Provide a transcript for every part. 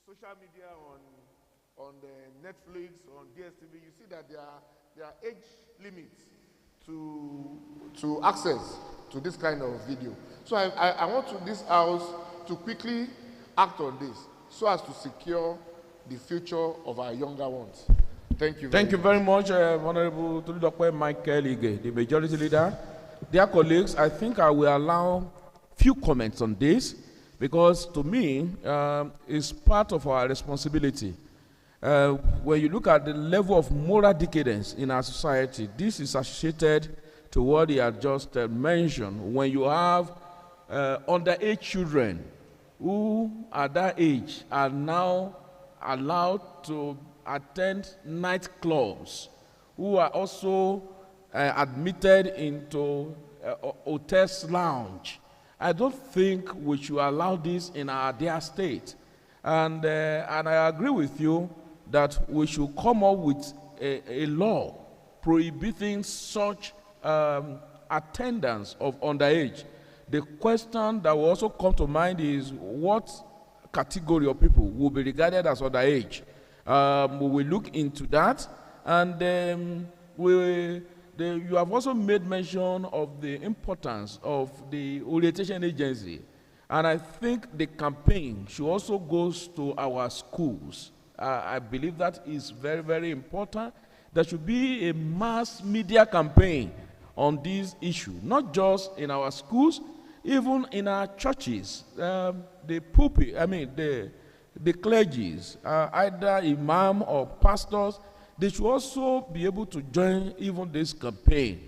social media, on the Netflix, on DSTV, you see that there are age limits to access to this kind of video. So I want this house to quickly act on this so as to secure the future of our younger ones. Thank you very much. Thank you very much, Honorable Toludokwe Michael Ige, the majority leader. Dear colleagues, I think I will allow few comments on this because to me, it's part of our responsibility. When you look at the level of moral decadence in our society, this is associated to what he had just mentioned. When you have underage children who at that age are now allowed to attend nightclubs, who are also admitted into hotels lounge. I don't think we should allow this in our dear state. And I agree with you that we should come up with a law prohibiting such attendance of underage. The question that will also come to mind is what category of people will be regarded as underage. We will look into that, and you have also made mention of the importance of the orientation agency, and I think the campaign should also go to our schools. I believe that is very, very important. There should be a mass media campaign on this issue, not just in our schools, even in our churches. The pulpit, the clergies, either imam or pastors, they should also be able to join even this campaign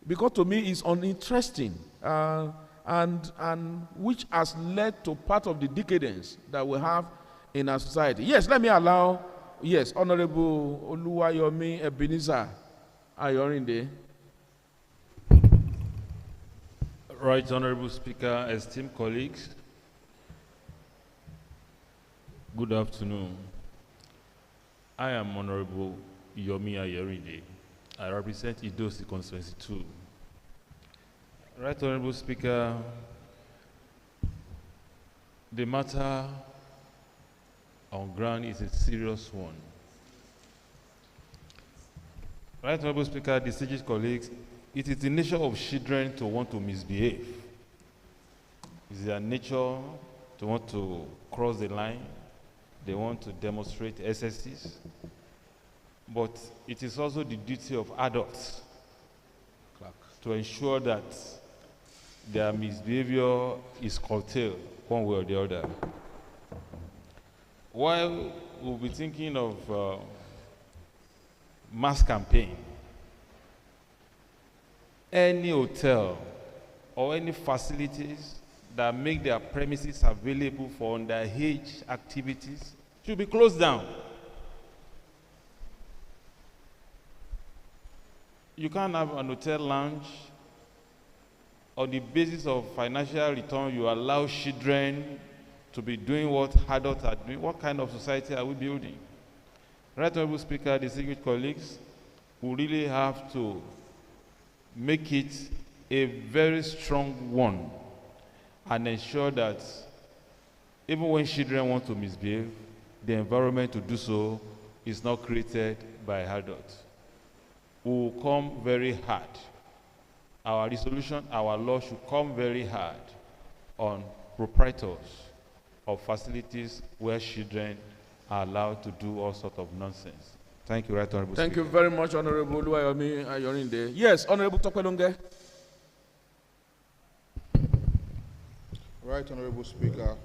because to me it's uninteresting and which has led to part of the decadence that we have in our society. Yes, let me allow, yes, Honorable Oluwayomi Ebenezer Ayorinde. Right, Honorable Speaker, esteemed colleagues, good afternoon. I am Honorable Yomi Ayorinde. I represent Idosi Constituency 2. Right, Honorable Speaker, the matter on ground is a serious one. Right, Honorable Speaker, distinguished colleagues, it is the nature of children to want to misbehave. It's their nature to want to cross the line. They want to demonstrate excesses. But it is also the duty of adults to ensure that their misbehavior is curtailed one way or the other. While we'll be thinking of mass campaign, any hotel or any facilities that make their premises available for underage activities should be closed down. You can't have an hotel lounge on the basis of financial return. You allow children to be doing what adults are doing. What kind of society are we building? Right, Honorable Speaker, distinguished colleagues, we really have to make it a very strong one and ensure that even when children want to misbehave, the environment to do so is not created by adults. We will come very hard. Our resolution, our law should come very hard on proprietors of facilities where children are allowed to do all sorts of nonsense. Thank you, Right Honorable Thank Speaker. you very much, Honorable Oluwayomi Ayorinde. Yes, Honorable Tokwelonge. Right, Honorable Speaker,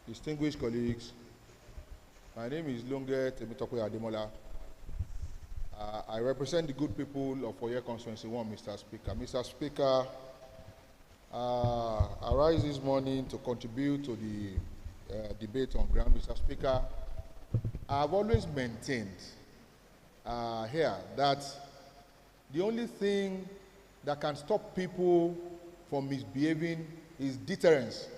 distinguished colleagues, my name is Longe Temitokwe Ademola. I represent the good people of Oye Constituency 1, Mr. Speaker. Mr. Speaker, I rise this morning to contribute to the debate on ground. Mr. Speaker, I've always maintained here that the only thing that can stop people from misbehaving is deterrence.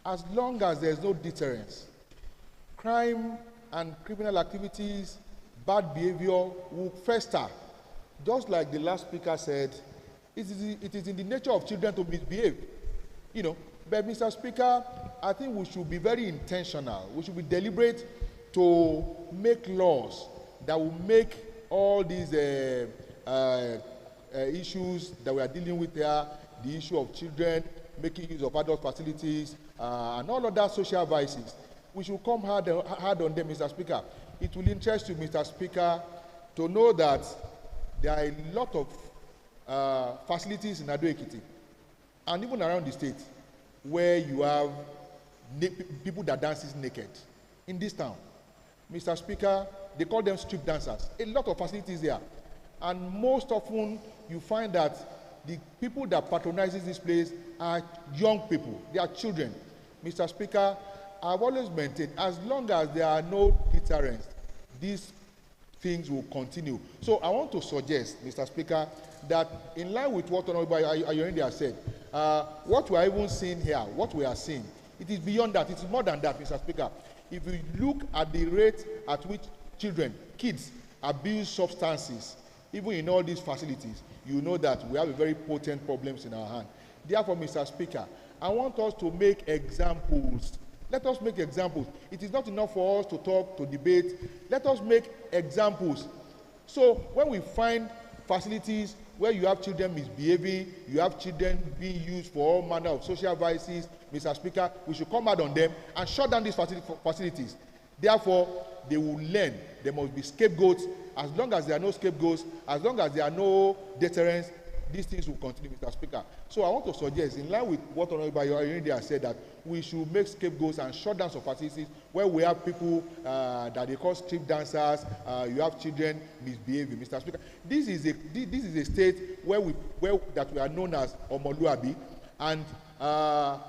As long as there's no deterrence, crime and criminal activities, bad behavior will fester. Just like the last speaker said, it is in the nature of children to misbehave. You know, But Mr. Speaker, I think we should be very intentional. We should be deliberate to make laws that will make all these issues that we are dealing with here, the issue of children, making use of adult facilities, and all other social vices, we should come hard on them, Mr. Speaker. It will interest you, Mr. Speaker, to know that there are a lot of facilities in Ado Ekiti and even around the state where you have people that dances naked in this town. Mr. Speaker, they call them strip dancers. A lot of facilities there. And most often you find that the people that patronizes this place are young people. They are children. Mr. Speaker, I've always maintained, as long as there are no deterrents, these things will continue. So I want to suggest, Mr. Speaker, that in line with what Honorable Ayorinde has said, what we are even seeing here, what we are seeing, it is beyond that. It is more than that, Mr. Speaker. If you look at the rate at which kids abuse substances, even in all these facilities, you know that we have a very potent problems in our hand. Therefore, Mr. Speaker, I want us to make examples. Let us make examples. It is not enough for us to talk, to debate. Let us make examples. So when we find facilities where you have children misbehaving, you have children being used for all manner of social vices, Mr. Speaker, we should come out on them and shut down these facilities. Therefore, they will learn. There must be scapegoats. As long as there are no scapegoats, as long as there are no deterrents, these things will continue, Mr. Speaker. So I want to suggest, in line with what Honorable Ayorinde has said, that we should make scapegoats and shut down some facilities where we have people that they call strip dancers, you have children misbehaving, Mr. Speaker. This is a state where we are known as Omoluabi, and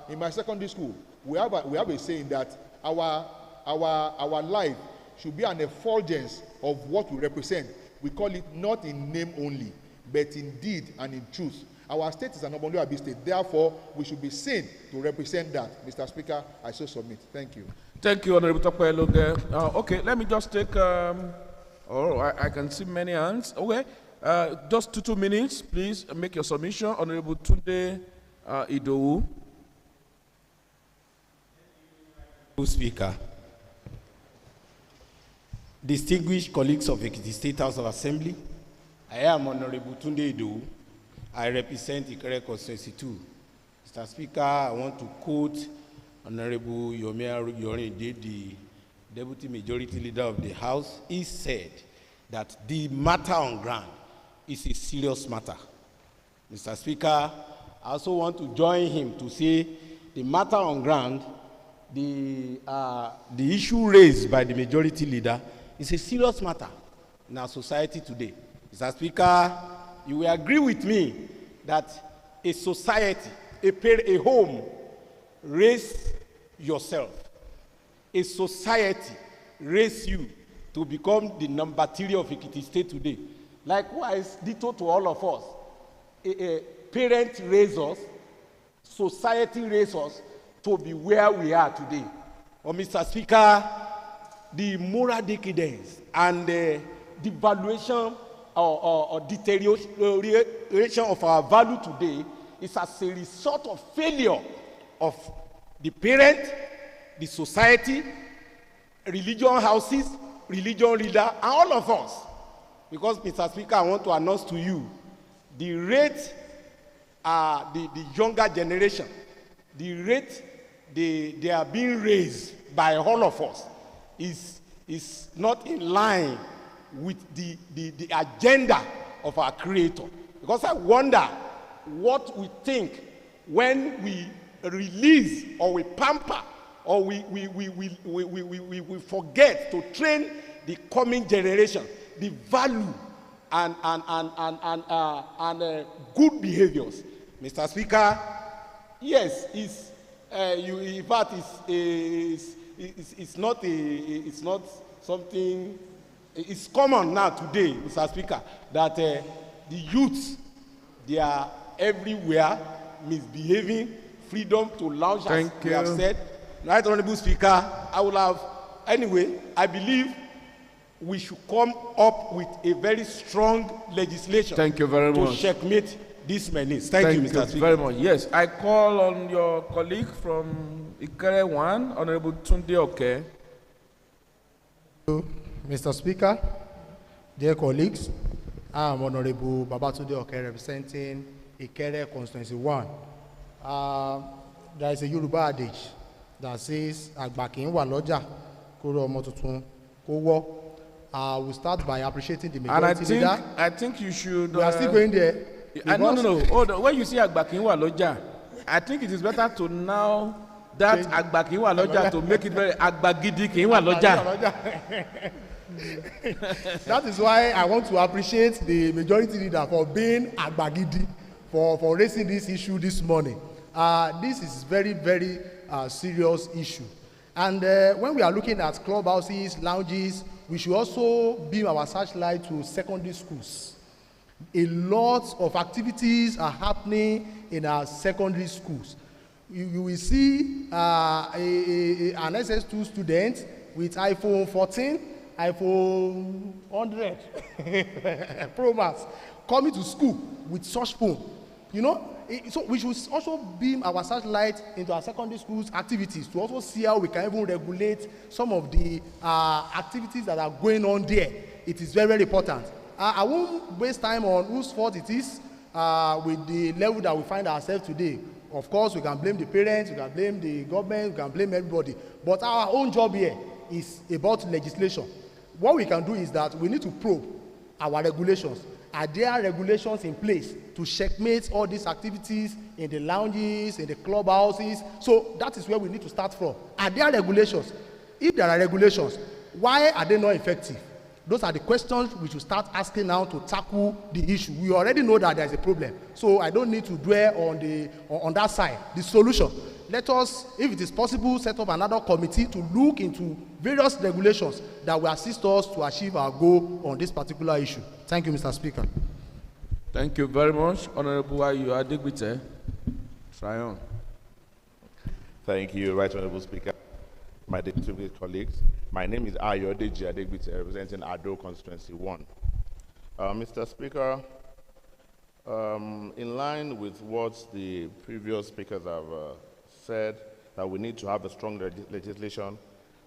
in my secondary school, we have a saying that our life should be an effulgence of what we represent. We call it not in name only, but in deed and in truth. Our state is an Omoluabi state. Therefore, we should be seen to represent that. Mr. Speaker, I so submit. Thank you. Thank you, Honorable Tokwe Eloge. Okay, let me just take, I can see many hands. Okay, just 2 minutes, please make your submission. Honorable Tunde Idowu. Speaker, distinguished colleagues of the State House of Assembly, I am Honorable Tunde Idowu. I represent Ikere Constituency 2. Mr. Speaker, I want to quote Honorable Yomi Ayorinde, the Deputy Majority Leader of the House. He said that the matter on ground is a serious matter. Mr. Speaker, I also want to join him to say the matter on ground, the issue raised by the Majority Leader is a serious matter in our society today. Mr. Speaker, you will agree with me that a society, a home, raise yourself. A society raise you to become the number 3 of Ekiti State today. Likewise, ditto to all of us. A parent raise us, society raise us to be where we are today. Or Mr. Speaker, the moral decadence and the devaluation or deterioration of our value today is as a result of failure of the parent, the society, religion houses, religion leader, and all of us. Because, Mr. Speaker, I want to announce to you the rate, the younger generation, the rate they are being raised by all of us is not in line with the agenda of our Creator. Because I wonder what we think when we release or we pamper or we forget to train the coming generation the value and good behaviors. Mr. Speaker, yes, in fact, it's not something. It's common now today, Mr. Speaker, that the youths, they are everywhere misbehaving, freedom to lounge, as we have said. Right, Honorable Speaker, I believe we should come up with a very strong legislation to checkmate these my needs. Thank you, Mr. Speaker. very much. Yes, I call on your colleague from Ikere 1, Honorable Tunde Oke. Mr. Speaker, dear colleagues, I am Honorable Babatunde Oke representing Ikere Constituency 1. There is a Yoruba adage that says, "Agba ki n wa loja, koro omo tuntun ko wo." We start by appreciating the majority leader. And I think you should. We are still going there. No. Hold on. When you say Agba ki n wa loja, I think it is better to now that Agba ki n wa loja to make it very Agba gidi ki n wa loja. That is why I want to appreciate the majority leader for being Agbagidi, for raising this issue this morning. This is very, very serious issue. And when we are looking at clubhouses, lounges, we should also beam our searchlight to secondary schools. A lot of activities are happening in our secondary schools. You will see an SS2 student with iPhone 14, iPhone 100 Pro Max coming to school with such phone. You know, so we should also beam our searchlight into our secondary schools activities to also see how we can even regulate some of the activities that are going on there. It is very, very important. I won't waste time on whose fault it is with the level that we find ourselves today. Of course, we can blame the parents, we can blame the government, we can blame everybody. But our own job here is about legislation. What we can do is that we need to probe our regulations. Are there regulations in place to checkmate all these activities in the lounges, in the clubhouses? So that is where we need to start from. Are there regulations? If there are regulations, why are they not effective? Those are the questions we should start asking now to tackle the issue. We already know that there is a problem, so I don't need to dwell on that side. The solution, let us, if it is possible, set up another committee to look into various regulations that will assist us to achieve our goal on this particular issue. Thank you, Mr. Speaker. Thank you very much, Honorable Ayu Adegbite. Try on. Thank you, Right Honorable Speaker, my distinguished colleagues. My name is Ayu Adegbite, representing Ado Constituency 1. Mr. Speaker, in line with what the previous speakers have said, that we need to have a strong legislation,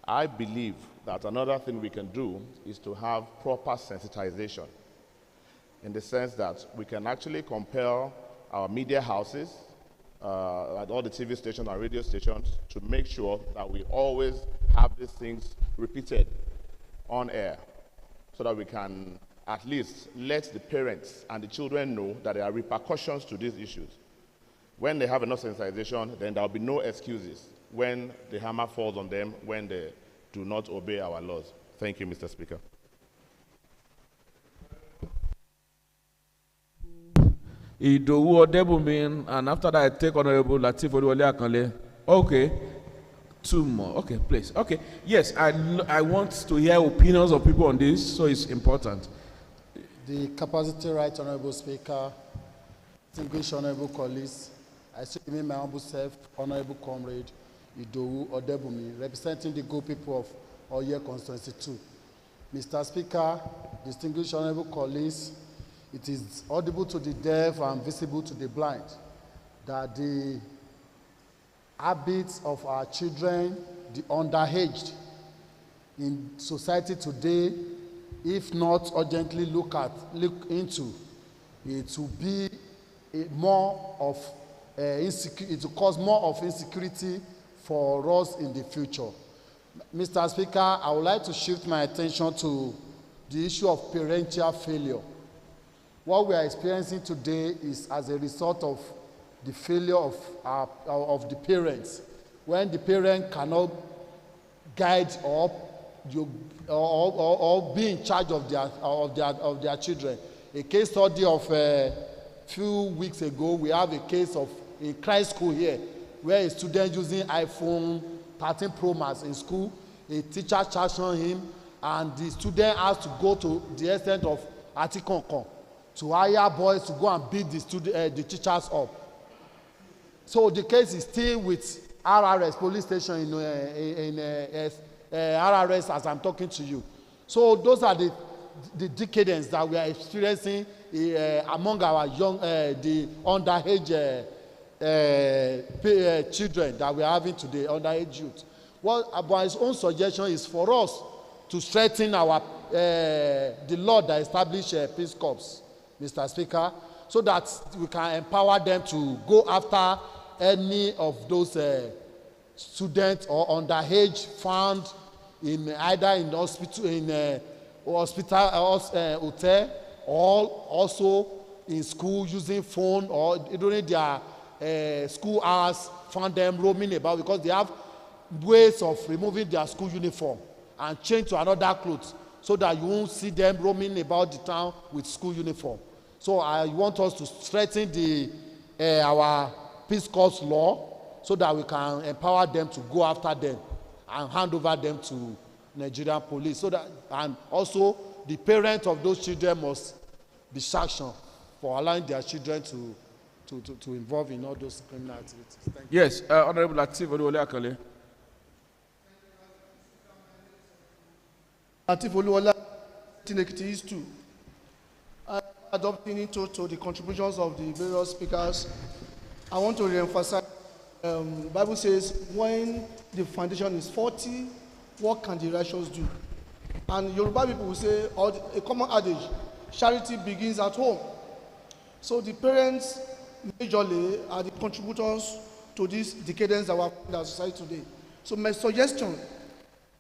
I believe that another thing we can do is to have proper sensitization, in the sense that we can actually compel our media houses, like all the TV stations and radio stations, to make sure that we always have these things repeated on air, so that we can at least let the parents and the children know that there are repercussions to these issues. When they have enough sensitization, then there will be no excuses when the hammer falls on them, when they do not obey our laws. Thank you, Mr. Speaker. Idowu Odebumi, and after that I take Honorable Lateef Oluwole Akanle. Okay, two more. Okay, please. Okay, yes, I want to hear opinions of people on this, so it's important. The capacity right, Honorable Speaker, distinguished Honorable colleagues, I still remain my humble self, Honorable Comrade Idowu Odebumi, representing the good people of Oye Constituency 2. Mr. Speaker, distinguished Honorable colleagues, it is audible to the deaf and visible to the blind that the habits of our children, the underaged in society today, if not urgently look into, it will be more of it will cause more of insecurity for us in the future. Mr. Speaker, I would like to shift my attention to the issue of parental failure. What we are experiencing today is as a result of the failure of the parents. When the parent cannot guide or be in charge of their children. A case study of a few weeks ago, we have a case of a Christ school here, where a student using iPhone 13 Pro Max in school, a teacher charged on him, and the student has to go to the extent of Atikonko to hire boys to go and beat the teachers up. So the case is still with RRS police station in RRS as I'm talking to you. So those are the the decadence that we are experiencing among our young, the underage children that we are having today, underage youth. Well, but his own suggestion is for us to strengthen our the law that established Peace Corps, Mr. Speaker, so that we can empower them to go after any of those students or underage found in either in hospital, hotel, or also in school using phone, or during their school hours, found them roaming about, because they have ways of removing their school uniform and change to another clothes, so that you won't see them roaming about the town with school uniform. So I want us to strengthen our Peace Corps law, so that we can empower them to go after them and hand over them to Nigerian police. So that, and also the parents of those children must be sanctioned for allowing their children to involve in all those criminal activities. Thank you. Yes, Honorable Lateef Oluwole Akale. Lateef Oluwole Ekiti East 2. Adopting into the contributions of the various speakers, I want to reemphasize. The Bible says, when the foundation is faulty, what can the righteous do? And Yoruba people will say, or a common adage, charity begins at home. So the parents majorly are the contributors to this decadence that we have in our society today. So my suggestion,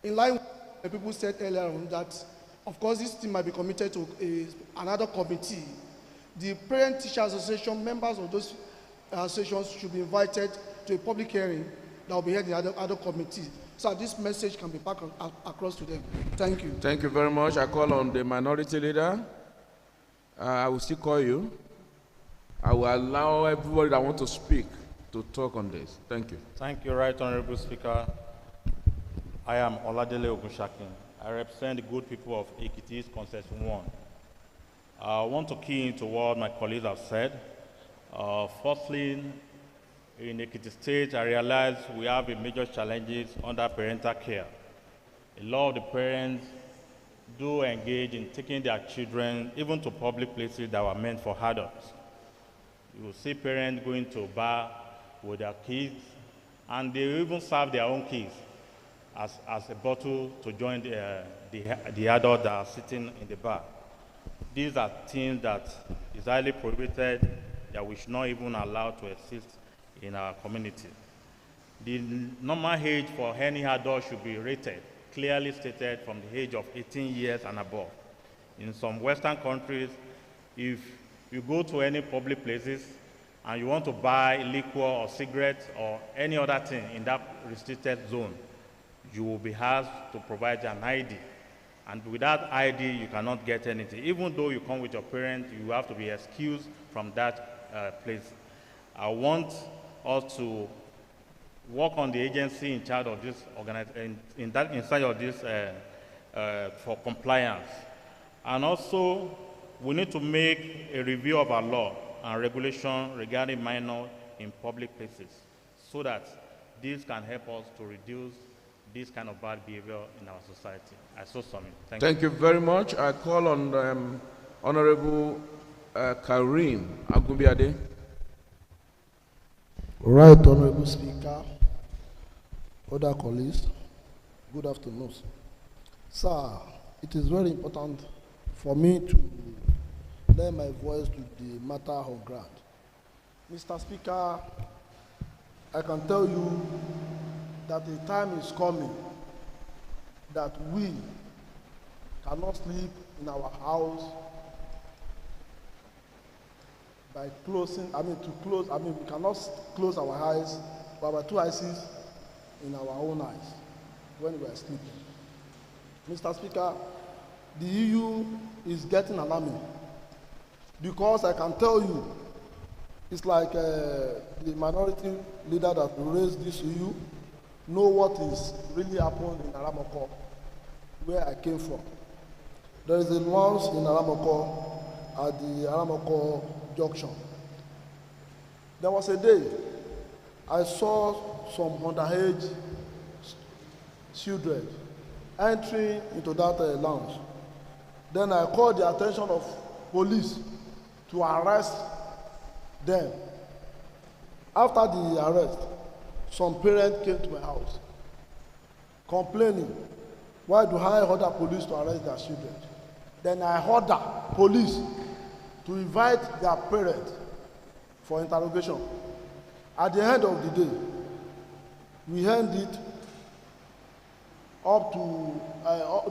in line with what people said earlier on, that of course this thing might be committed to another committee. The Parent Teacher Association, members of those associations should be invited to a public hearing that will be held in other committees, so that this message can be passed across to them. Thank you. Thank you very much. I call on the minority leader. I will still call you. I will allow everybody that wants to speak to talk on this. Thank you. Thank you, Right Honorable Speaker. I am Oladele Ogunshakin. I represent the good people of Ekiti East Concession 1. I want to key into what my colleagues have said. Firstly, in Ekiti State, I realize we have a major challenges under parental care. A lot of the parents do engage in taking their children even to public places that were meant for adults. You will see parents going to a bar with their kids, and they even serve their own kids as a bottle to join the adult that are sitting in the bar. These are things that is highly prohibited, that we should not even allow to exist in our community. The normal age for any adult should be rated, clearly stated, from the age of 18 years and above. In some Western countries, if you go to any public places and you want to buy liquor or cigarettes or any other thing in that restricted zone, you will be asked to provide an ID. And without ID, you cannot get anything. Even though you come with your parents, you have to be excused from that place. I want us to work on the agency in charge of this inside of this for compliance. And also, we need to make a review of our law and regulation regarding minors in public places, so that this can help us to reduce this kind of bad behavior in our society. I so submit. Thank you very much. I call on Honorable Karim Agumbiade. Right, Honorable Speaker, other colleagues, good afternoon. Sir, it is very important for me to lend my voice to the matter of ground. Mr. Speaker, I can tell you that the time is coming that we cannot sleep in our house by closing, we cannot close our eyes, but our two eyes in our own eyes when we are sleeping. Mr. Speaker, the EU is getting alarming, because I can tell you, it's like the minority leader that raised this EU know what is really happened in Aramoko, where I came from. There is a launch in Aramoko at the Aramoko junction. There was a day I saw some underage children entering into that lounge. Then I called the attention of police to arrest them. After the arrest, some parents came to my house complaining, why do I order police to arrest their children? Then I order police to invite their parents for interrogation. At the end of the day, we end it up to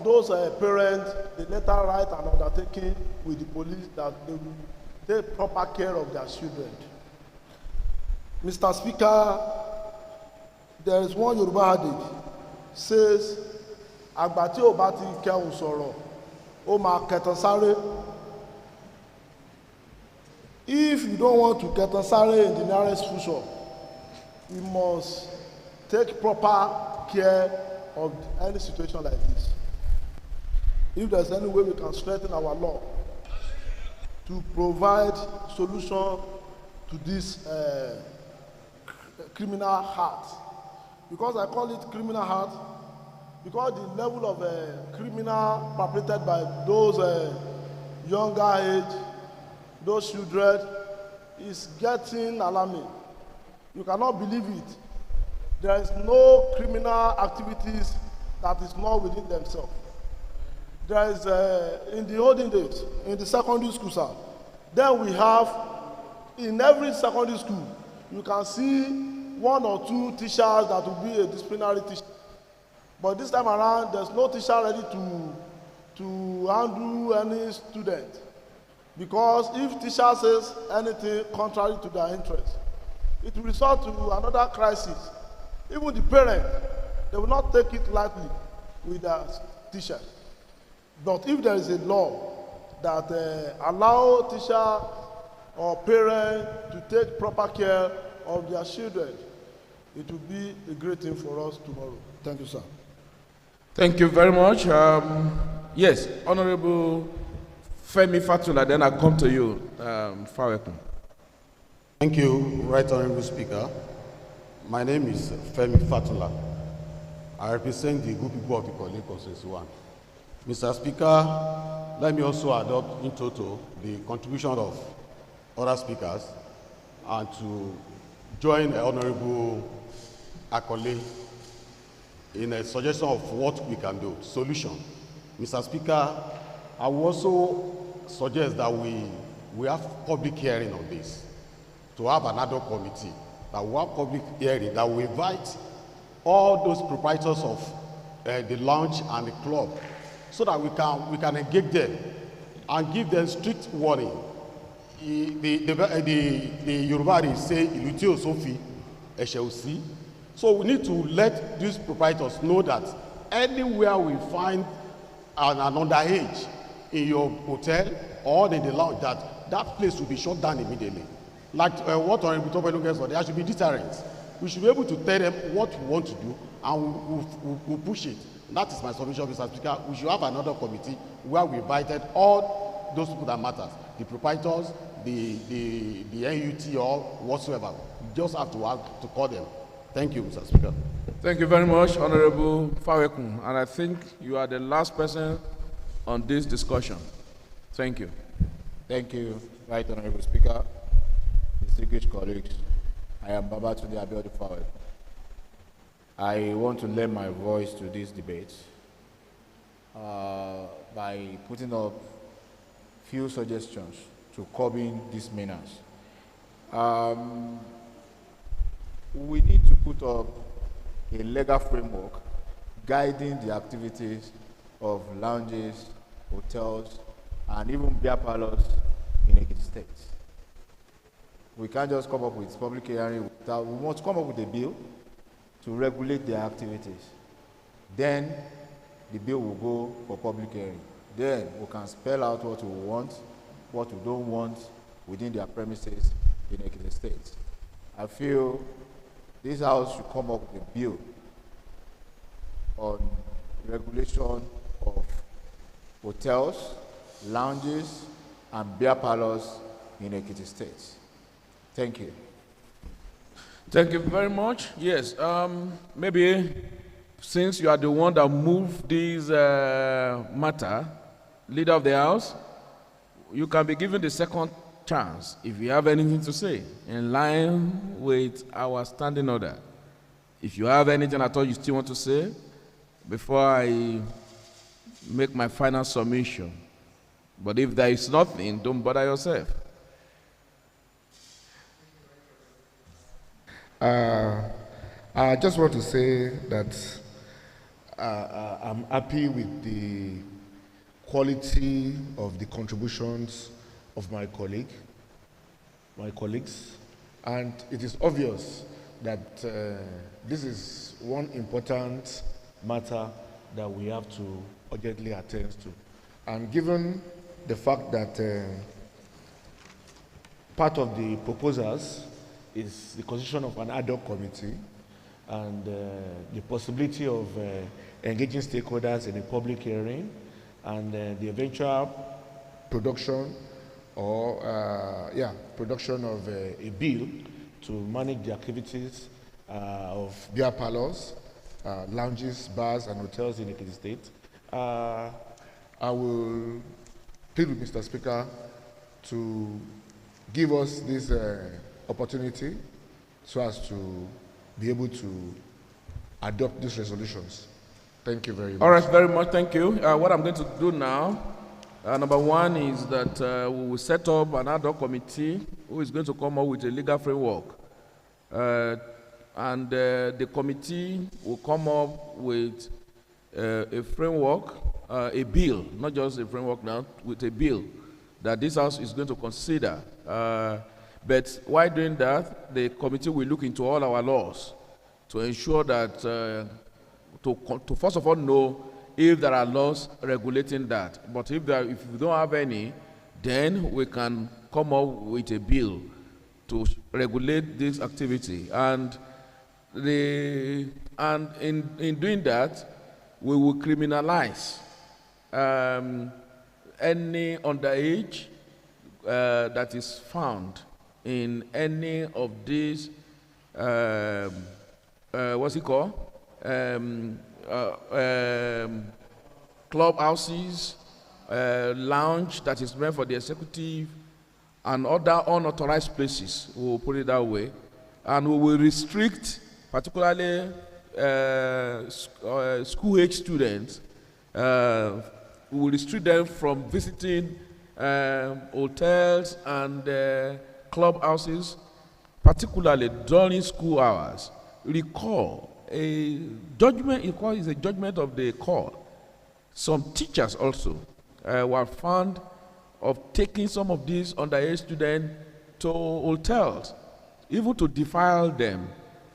those parents, they later write an undertaking with the police that they will take proper care of their children. Mr. Speaker, there is one Yoruba adage says, àgbà tí ò bá ti kẹ́hùn sọ̀rọ̀, ó máa kẹtan sáré. If you don't want to kẹtan sáré in the nearest future, we must take proper care of any situation like this. If there's any way we can strengthen our law to provide solution to this criminal heart, because I call it criminal heart, because the level of criminal perpetrated by those younger age, those children, is getting alarming. You cannot believe it. There is no criminal activities that is not within themselves. There is, in the olden days, in the secondary school, sir, then we have, in every secondary school, you can see one or two teachers that will be a disciplinary teacher. But this time around, there's no teacher ready to handle any student. Because if teacher says anything contrary to their interest, it will result to another crisis. Even the parent, they will not take it lightly with their teacher. But if there is a law that allow teacher or parent to take proper care of their children, it will be a great thing for us tomorrow. Thank you, sir. Thank you very much. Yes, Honorable Femi Fatula, then I come to you. Fawekun. Thank you, Right Honorable Speaker. My name is Femi Fatula. I represent the good people of the Korle Constituency 1. Mr. Speaker, let me also adopt in total the contribution of other speakers and to join Honorable Akole in a suggestion of what we can do, solution. Mr. Speaker, I will also suggest that we have public hearing on this, to have another committee, that we have public hearing, that we invite all those proprietors of the lounge and the club, so that we can engage them and give them strict warning. The Yoruba say, "Ìlú tí ò sófin, ẹ̀ṣẹ̀ ò sí." So we need to let these proprietors know that anywhere we find an underage in your hotel or in the lounge, that place will be shut down immediately. Like what Honorable Topelu gets, there should be deterrence. We should be able to tell them what we want to do, and we'll push it. That is my submission, Mr. Speaker. We should have another committee where we invited all those people that matter, the proprietors, the NUT or whatsoever. We just have to call them. Thank you, Mr. Speaker. Thank you very much, Honorable Fawekun. And I think you are the last person on this discussion. Thank you. Thank you, Right Honorable Speaker, distinguished colleagues. I am Babatunde Abiodun Fawekun. I want to lend my voice to this debate by putting up few suggestions to curbing these menace. We need to put up a legal framework guiding the activities of lounges, hotels, and even beer parlors in Ekiti State. We can't just come up with public hearing without, we must come up with a bill to regulate their activities. Then the bill will go for public hearing. Then we can spell out what we want, what we don't want within their premises in Ekiti State. I feel this House should come up with a bill on regulation of hotels, lounges, and beer parlors in Ekiti State. Thank you. Thank you very much. Yes, maybe since you are the one that moved this matter, Leader of the House, you can be given the second chance if you have anything to say in line with our standing order. If you have anything at all you still want to say before I make my final submission. But if there is nothing, don't bother yourself. I just want to say that I'm happy with the quality of the contributions of my colleagues, and it is obvious that this is one important matter that we have to urgently attend to. And given the fact that part of the proposals is the constitution of an ad hoc committee and the possibility of engaging stakeholders in a public hearing and the eventual production or production of a bill to manage the activities of beer parlors, lounges, bars, and hotels in Ekiti State. I will plead with Mr. Speaker to give us this opportunity so as to be able to adopt these resolutions. Thank you very much. All right, very much, thank you. What I'm going to do now, number one is that we will set up an ad hoc committee who is going to come up with a legal framework. And the committee will come up with a framework, a bill, not just a framework now, with a bill that this House is going to consider. But while doing that, the committee will look into all our laws to ensure that, to first of all know if there are laws regulating that. But if we don't have any, then we can come up with a bill to regulate this activity. And in doing that, we will criminalize any underage that is found in any of these, what's it called? Clubhouses, lounge that is meant for the executive, and other unauthorized places, we will put it that way. And we will restrict, particularly school-age students, we will restrict them from visiting hotels and clubhouses, particularly during school hours. Recall, a judgment is a judgment of the court. Some teachers also were found of taking some of these underage students to hotels, even to defile them.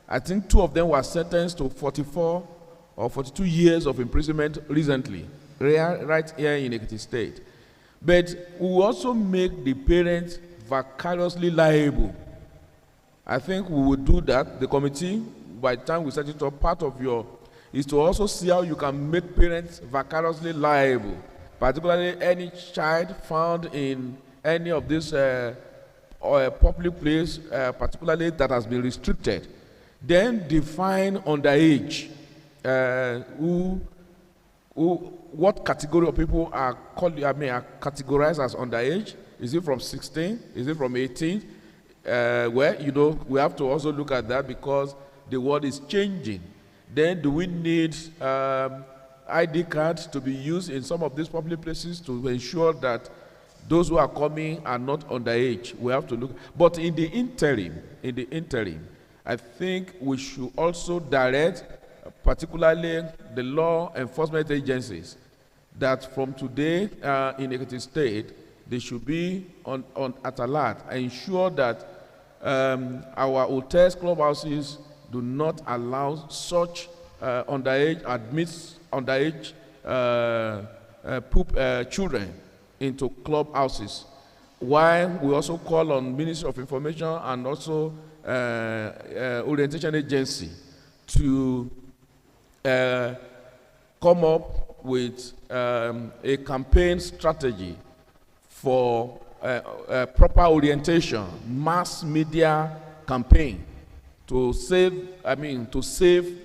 I think 2 of them were sentenced to 44 or 42 years of imprisonment recently, right here in Ekiti State. But we will also make the parents vicariously liable. I think we will do that. The committee, by the time we set it up, part of your is to also see how you can make parents vicariously liable, particularly any child found in any of these public place, particularly that has been restricted. Then define underage, what category of people are categorized as underage. Is it from 16? Is it from 18? Well, you know, we have to also look at that because the world is changing. Then do we need ID cards to be used in some of these public places to ensure that those who are coming are not underage? We have to look. But in the interim, I think we should also direct, particularly the law enforcement agencies, that from today in Ekiti State, they should be at alert and ensure that our hotels, clubhouses do not allow such admits underage children into clubhouses. While we also call on Ministry of Information and also Orientation Agency to come up with a campaign strategy for proper orientation, mass media campaign to save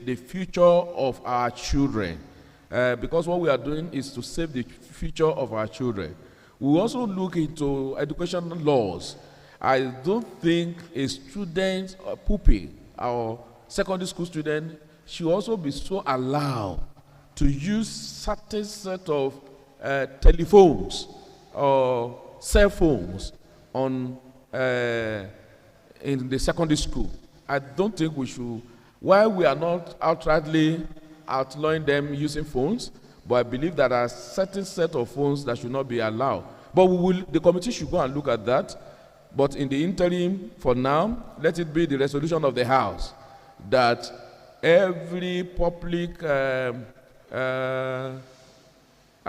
the future of our children. because what we are doing is to save the future of our children. We also look into educational laws. I don't think a student, a pupil, or secondary school student should also be so allowed to use certain set of telephones or cell phones on in the secondary school. I don't think we should, while we are not outrightly outlawing them using phones, but I believe that there are certain set of phones that should not be allowed. But the committee should go and look at that. But in the interim, for now, let it be the resolution of the House that every public, I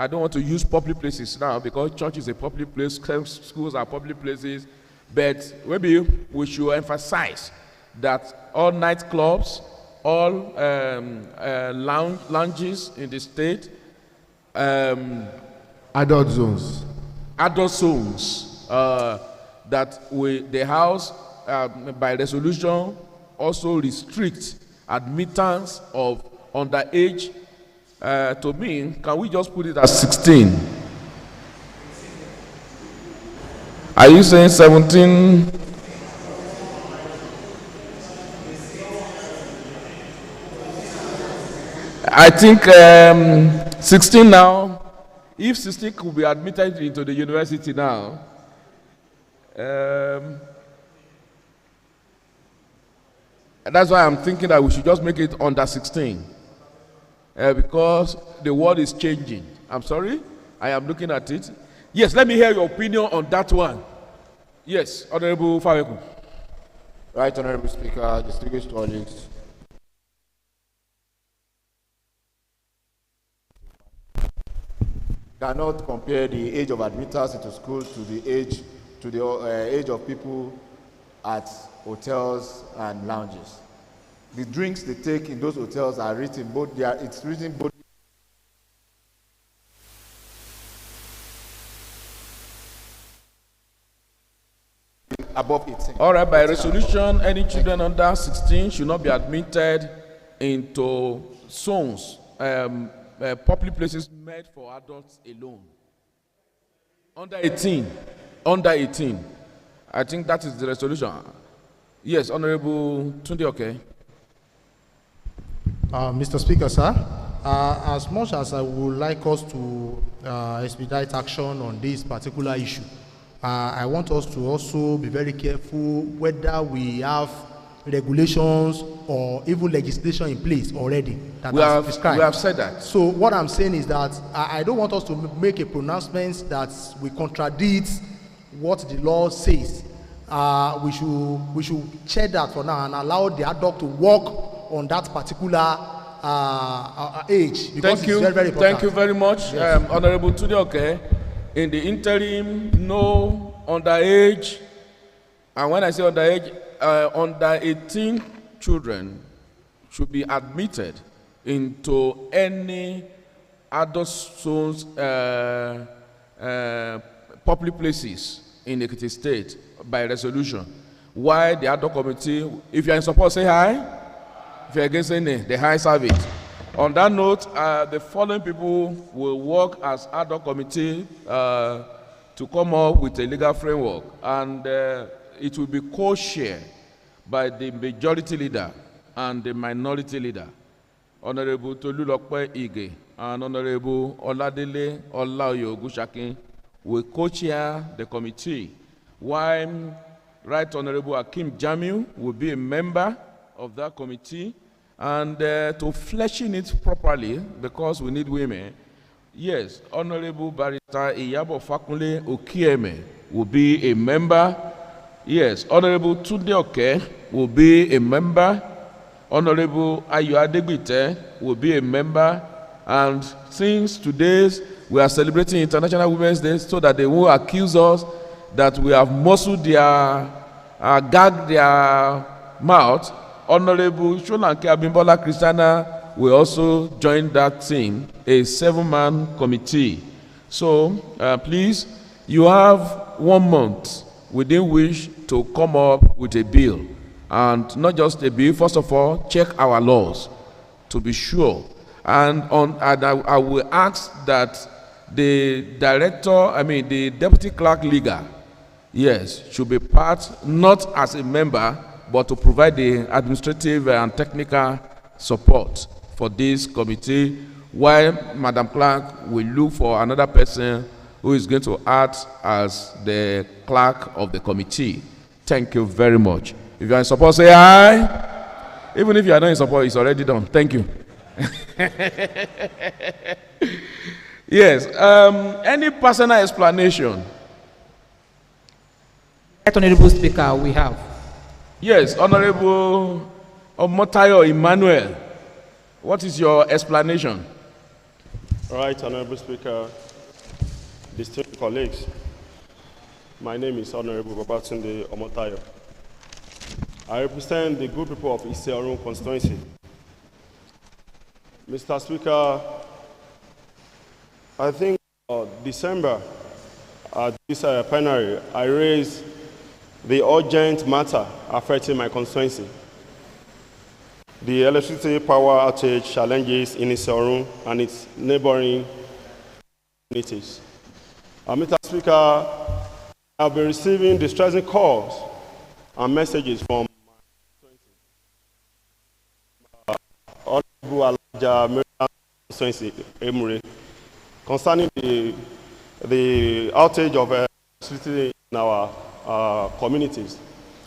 don't want to use public places now because church is a public place, schools are public places, but maybe we should emphasize that all nightclubs, all lounges in the state, adult zones, that the House, by resolution, also restrict admittance of underage. To me, can we just put it at 16? Are you saying 17? I think 16 now. If 16 could be admitted into the university now, that's why I'm thinking that we should just make it under 16. Because the world is changing. I'm sorry, I am looking at it. Yes, let me hear your opinion on that one. Yes, Honorable Faweku. Right, Honorable Speaker, distinguished colleagues. Cannot compare the age of admittance into school to the age of people at hotels and lounges. The drinks they take in those hotels are written both. It's written both. Above 18. All right, by resolution, any children under 16 should not be admitted into zones, public places made for adults alone. Under 18. I think that is the resolution. Yes, Honorable Tunde, okay. Mr. Speaker, sir, as much as I would like us to expedite action on this particular issue, I want us to also be very careful whether we have regulations or even legislation in place already that has prescribed. We have said that. So what I'm saying is that I don't want us to make a pronouncement that we contradict what the law says. We should check that for now and allow the adult to work on that particular age, because Thank you. It's very, very important. Thank you very much, yes. Honorable Tunde, okay. In the interim, no underage, and when I say underage, under 18 children should be admitted into any adult zones, public places in Ekiti State by resolution. Why the adult committee, if you are in support, say hi. If you are against any, the high service. On that note, the following people will work as adult committee to come up with a legal framework, and it will be co-shared by the majority leader and the minority leader. Honorable Tolulokpe Ige and Honorable Oladele Olaoyo Ogushakin will co-chair the committee, while Right Honorable Akim Jamiu will be a member of that committee, and to fleshing it properly, because we need women. Yes, Honorable Barrister Iyabo Fakunle Okieme will be a member. Yes, Honorable Tunde Oke will be a member. Honorable Ayo Adegbite will be a member. And since today's we are celebrating International Women's Day, so that they won't accuse us that we have muscled their, gagged their mouth, Honorable Sholanke Abimbola Christiana will also join that team, a 7-man committee. So please, you have 1 month within which to come up with a bill. And not just a bill, first of all, check our laws to be sure. And I will ask that the the deputy clerk legal, yes, should be part, not as a member, but to provide the administrative and technical support for this committee, while Madam Clerk will look for another person who is going to act as the clerk of the committee. Thank you very much. If you are in support, say aye. Even if you are not in support, it's already done. Thank you. Yes. Any personal explanation? Honorable Speaker, we have. Yes, Honorable Omotayo Emmanuel. What is your explanation? All right, Honorable Speaker, distinguished colleagues, my name is Honorable Babatunde Omotayo. I represent the good people of Iseorun constituency. Mr. Speaker, I think December at this plenary, I raised the urgent matter affecting my constituency. The electricity power outage challenges in Iseorun and its neighboring communities. Mr. Speaker, I've been receiving distressing calls and messages from my Honorable Alaja constituency, Emure, concerning the outage of electricity in our communities.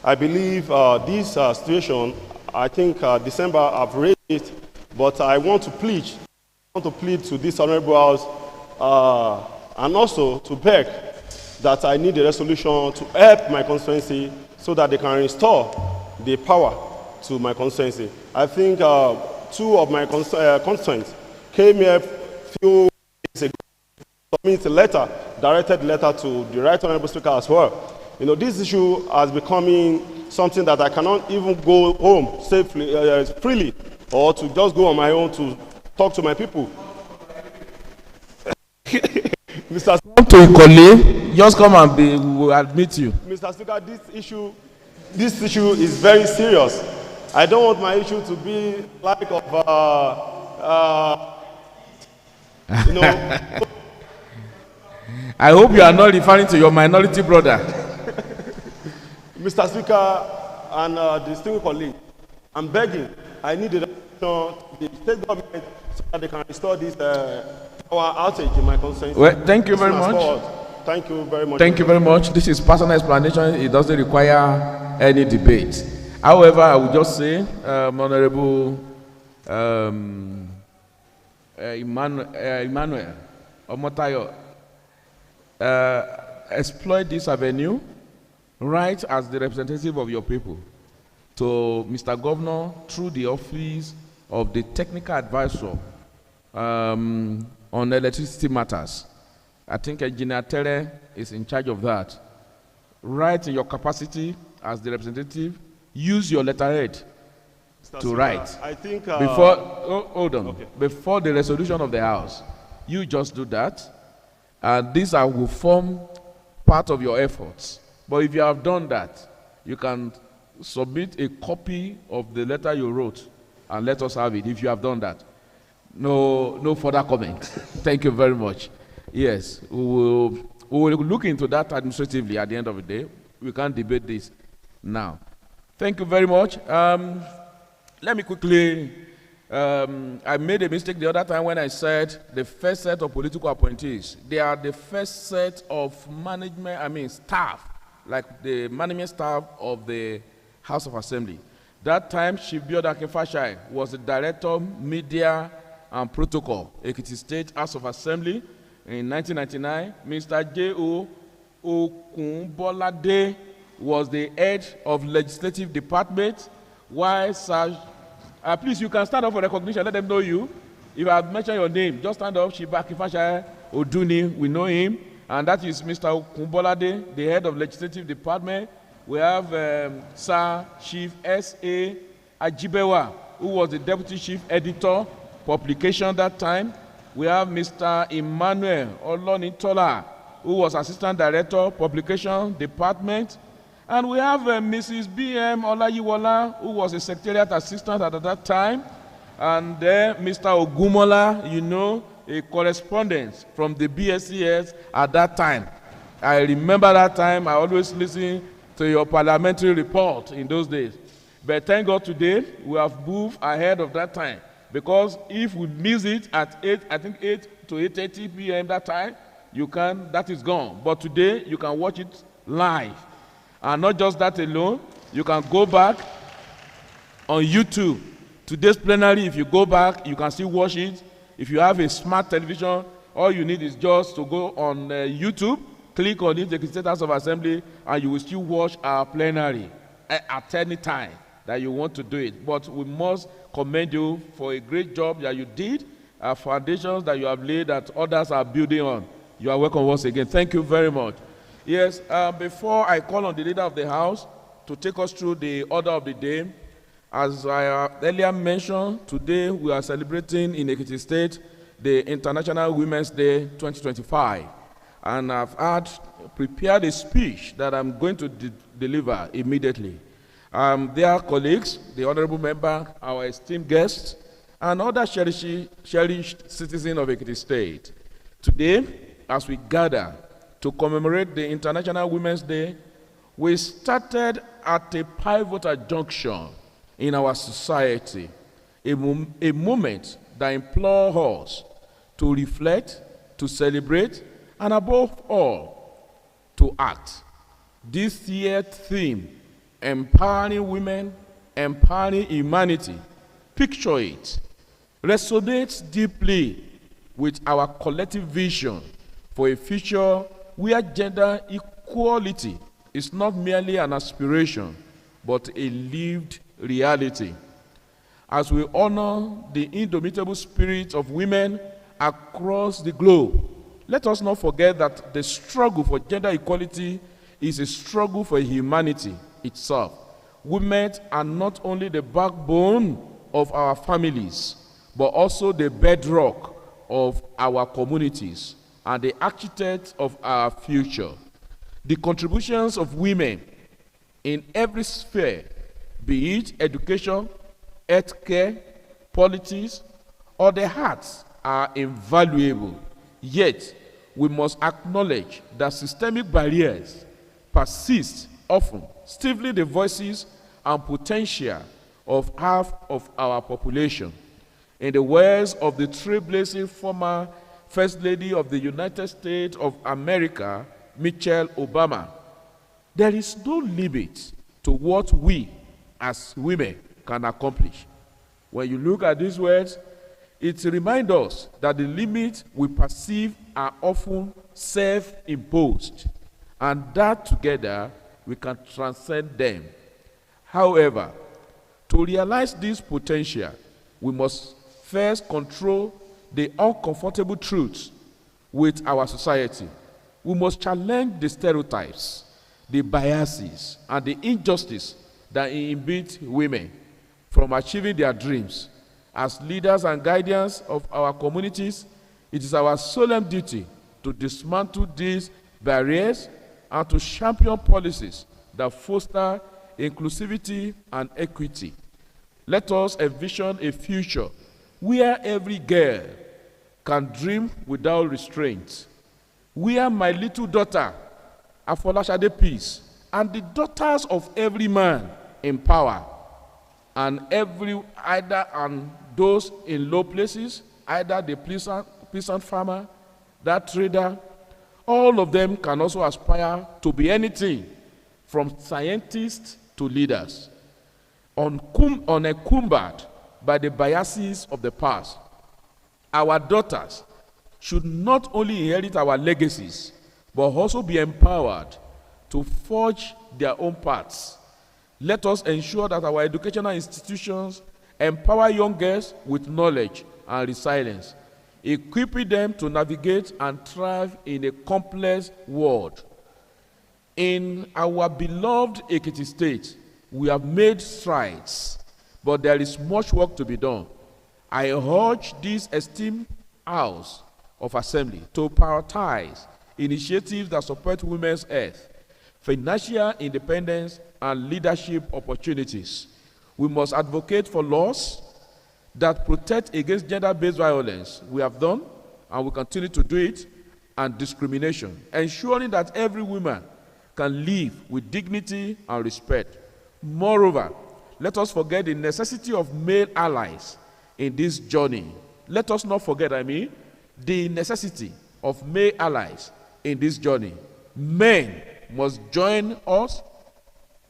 I believe this situation, I think December I've raised it, but I want to plead to this Honorable House and also to beg that I need a resolution to help my constituency so that they can restore the power to my constituency. I think two of my constituents came here a few days ago, submitted a letter, directed letter to the Right Honorable Speaker as well. You know, this issue has becoming something that I cannot even go home safely, freely, or to just go on my own to talk to my people. Mr. Come to a colleague, just come and we will admit you. Mr. Speaker, this issue is very serious. I don't want my issue to be like of, you know. I hope you are not referring to your minority brother. Mr. Speaker and distinguished colleague, I'm begging, I need the state government so that they can restore this power outage in my constituency. Well, thank you very much. Thank you very much. Thank you very much. This is personal explanation. It doesn't require any debate. However, I would just say, Honorable Emmanuel Omotayo, exploit this avenue, right as the representative of your people, to Mr. Governor through the office of the technical advisor on electricity matters. I think Engineer Tere is in charge of that. Right in your capacity as the representative, use your letterhead to write. I think before hold on. Okay. Before the resolution of the House, you just do that, and these will form part of your efforts. But if you have done that, you can submit a copy of the letter you wrote and let us have it. If you have done that, no further comment. Thank you very much. Yes, we will look into that administratively at the end of the day. We can't debate this now. Thank you very much. Let me quickly, I made a mistake the other time when I said the first set of political appointees. They are the first set of staff, like the management staff of the House of Assembly. That time, Chief Bioda Kefashai was the Director, Media and Protocol, Ekiti State House of Assembly. In 1999, Mr. J.O. Okunbolade was the head of Legislative Department, while Sir, please, you can stand up for recognition, let them know you. If I mention your name, just stand up. Shiba Kefashai Oduni, we know him. And that is Mr. Okunbolade, the head of Legislative Department. We have Sir Chief S.A. Ajibewa, who was the Deputy Chief Editor, Publication that time. We have Mr. Emmanuel Olonintola, who was Assistant Director, Publication Department. And we have Mrs. B.M. Olayiwola, who was a Secretariat Assistant at that time. And then Mr. Ogumola, you know, a correspondent from the BSCS at that time. I remember that time, I always listen to your parliamentary report in those days. But thank God today, we have moved ahead of that time. Because if we miss it at 8, I think 8 to 8:30 p.m. that time, that is gone. But today, you can watch it live. And not just that alone, you can go back on YouTube. Today's plenary, if you go back, you can still watch it. If you have a smart television, all you need is just to go on YouTube, click on it, the State House of Assembly, and you will still watch our plenary at any time that you want to do it. But we must commend you for a great job that you did, foundations that you have laid that others are building on. You are welcome once again. Thank you very much. Yes, before I call on the leader of the House to take us through the order of the day, as I earlier mentioned, today we are celebrating in Ekiti State the International Women's Day 2025. And I've prepared a speech that I'm going to deliver immediately. Dear colleagues, the honorable member, our esteemed guests, and other cherished citizens of Ekiti State. Today, as we gather to commemorate the International Women's Day, we started at a pivotal junction in our society, a moment that implores us to reflect, to celebrate, and above all, to act. This year's theme, empowering women, empowering humanity, picture it, resonates deeply with our collective vision for a future where gender equality is not merely an aspiration, but a lived reality. As we honor the indomitable spirit of women across the globe, let us not forget that the struggle for gender equality is a struggle for humanity itself. Women are not only the backbone of our families, but also the bedrock of our communities and the architect of our future. The contributions of women in every sphere, be it education, healthcare, politics, or the arts, are invaluable. Yet, we must acknowledge that systemic barriers persist, often stifling the voices and potential of half of our population. In the words of the trailblazing former First Lady of the United States of America, Michelle Obama, there is no limit to what we as women can accomplish. When you look at these words, it reminds us that the limits we perceive are often self-imposed, and that together we can transcend them. However, to realize this potential, we must first control the uncomfortable truths with our society. We must challenge the stereotypes, the biases, and the injustice that inhibit women from achieving their dreams. As leaders and guardians of our communities, it is our solemn duty to dismantle these barriers and to champion policies that foster inclusivity and equity. Let us envision a future where every girl can dream without restraint, where my little daughter, Afolashade Peace, and the daughters of every man empower, and those in low places, either the peasant farmer, that trader, all of them can also aspire to be anything from scientists to leaders, unencumbered by the biases of the past. Our daughters should not only inherit our legacies, but also be empowered to forge their own paths. Let us ensure that our educational institutions empower young girls with knowledge and resilience, equipping them to navigate and thrive in a complex world. In our beloved Ekiti State, we have made strides, but there is much work to be done. I urge this esteemed House of Assembly to prioritize initiatives that support women's health, financial independence, and leadership opportunities. We must advocate for laws that protect against gender-based violence. We have done, and we continue to do it, and discrimination, ensuring that every woman can live with dignity and respect. Moreover, let us forget the necessity of male allies in this journey. Let us not forget, the necessity of male allies in this journey. Men must join us,